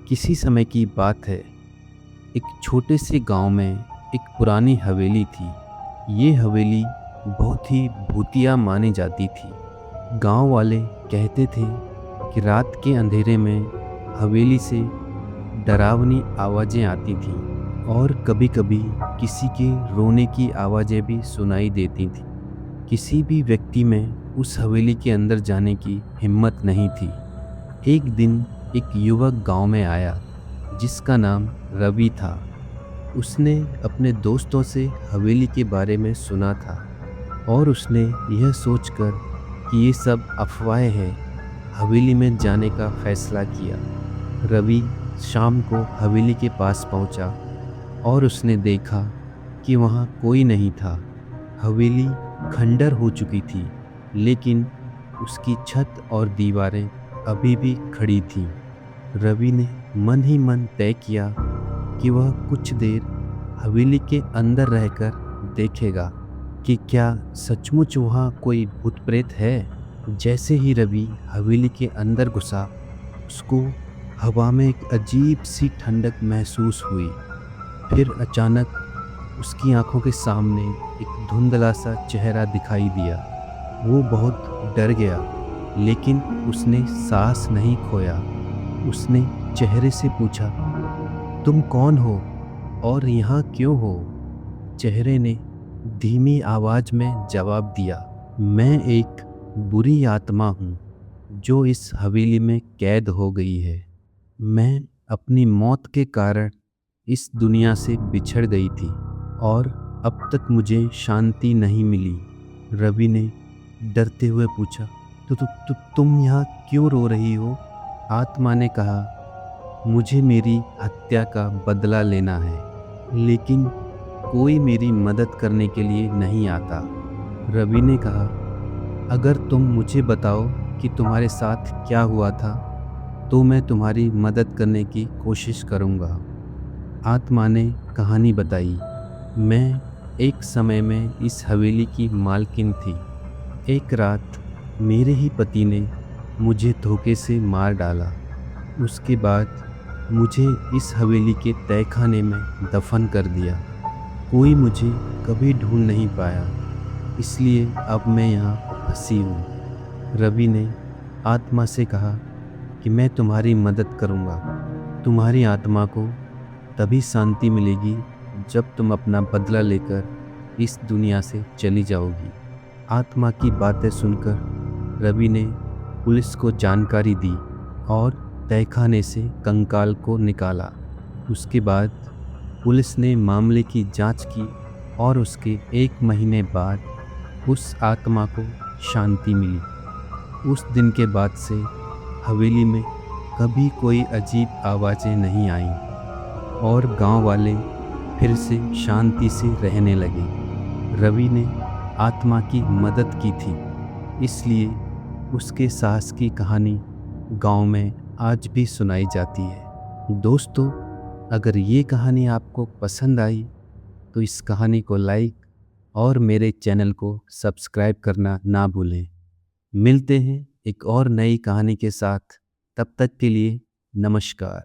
किसी समय की बात है। एक छोटे से गांव में एक पुरानी हवेली थी। ये हवेली बहुत ही भूतिया मानी जाती थी। गांव वाले कहते थे कि रात के अंधेरे में हवेली से डरावनी आवाज़ें आती थीं और कभी-कभी किसी के रोने की आवाज़ें भी सुनाई देती थीं। किसी भी व्यक्ति में उस हवेली के अंदर जाने की हिम्मत नहीं थी। एक दिन एक युवक गांव में आया जिसका नाम रवि था। उसने अपने दोस्तों से हवेली के बारे में सुना था और उसने यह सोचकर कि ये सब अफवाहें हैं, हवेली में जाने का फैसला किया। रवि शाम को हवेली के पास पहुंचा और उसने देखा कि वहां कोई नहीं था। हवेली खंडर हो चुकी थी, लेकिन उसकी छत और दीवारें अभी भी खड़ी थीं। रवि ने मन ही मन तय किया कि वह कुछ देर हवेली के अंदर रहकर देखेगा कि क्या सचमुच वहाँ कोई भूत प्रेत है। जैसे ही रवि हवेली के अंदर घुसा, उसको हवा में एक अजीब सी ठंडक महसूस हुई। फिर अचानक उसकी आंखों के सामने एक धुंधला सा चेहरा दिखाई दिया। वो बहुत डर गया, लेकिन उसने साहस नहीं खोया। उसने चेहरे से पूछा, तुम कौन हो और यहाँ क्यों हो? चेहरे ने धीमी आवाज में जवाब दिया, मैं एक बुरी आत्मा हूँ जो इस हवेली में कैद हो गई है। मैं अपनी मौत के कारण इस दुनिया से बिछड़ गई थी और अब तक मुझे शांति नहीं मिली। रवि ने डरते हुए पूछा, तुम यहाँ क्यों रो रही हो? आत्मा ने कहा, मुझे मेरी हत्या का बदला लेना है, लेकिन कोई मेरी मदद करने के लिए नहीं आता। रवि ने कहा, अगर तुम मुझे बताओ कि तुम्हारे साथ क्या हुआ था, तो मैं तुम्हारी मदद करने की कोशिश करूँगा। आत्मा ने कहानी बताई, मैं एक समय में इस हवेली की मालकिन थी। एक रात मेरे ही पति ने मुझे धोखे से मार डाला। उसके बाद मुझे इस हवेली के तहखाने में दफन कर दिया। कोई मुझे कभी ढूंढ नहीं पाया, इसलिए अब मैं यहाँ फंसी हूँ। रवि ने आत्मा से कहा कि मैं तुम्हारी मदद करूँगा। तुम्हारी आत्मा को तभी शांति मिलेगी जब तुम अपना बदला लेकर इस दुनिया से चली जाओगी। आत्मा की बातें सुनकर रवि ने पुलिस को जानकारी दी और तहखाने से कंकाल को निकाला। उसके बाद पुलिस ने मामले की जांच की और उसके 1 महीने बाद उस आत्मा को शांति मिली। उस दिन के बाद से हवेली में कभी कोई अजीब आवाज़ें नहीं आईं और गांव वाले फिर से शांति से रहने लगे। रवि ने आत्मा की मदद की थी, इसलिए उसके साहस की कहानी गांव में आज भी सुनाई जाती है। दोस्तों, अगर ये कहानी आपको पसंद आई तो इस कहानी को लाइक और मेरे चैनल को सब्सक्राइब करना ना भूलें। मिलते हैं एक और नई कहानी के साथ। तब तक के लिए नमस्कार।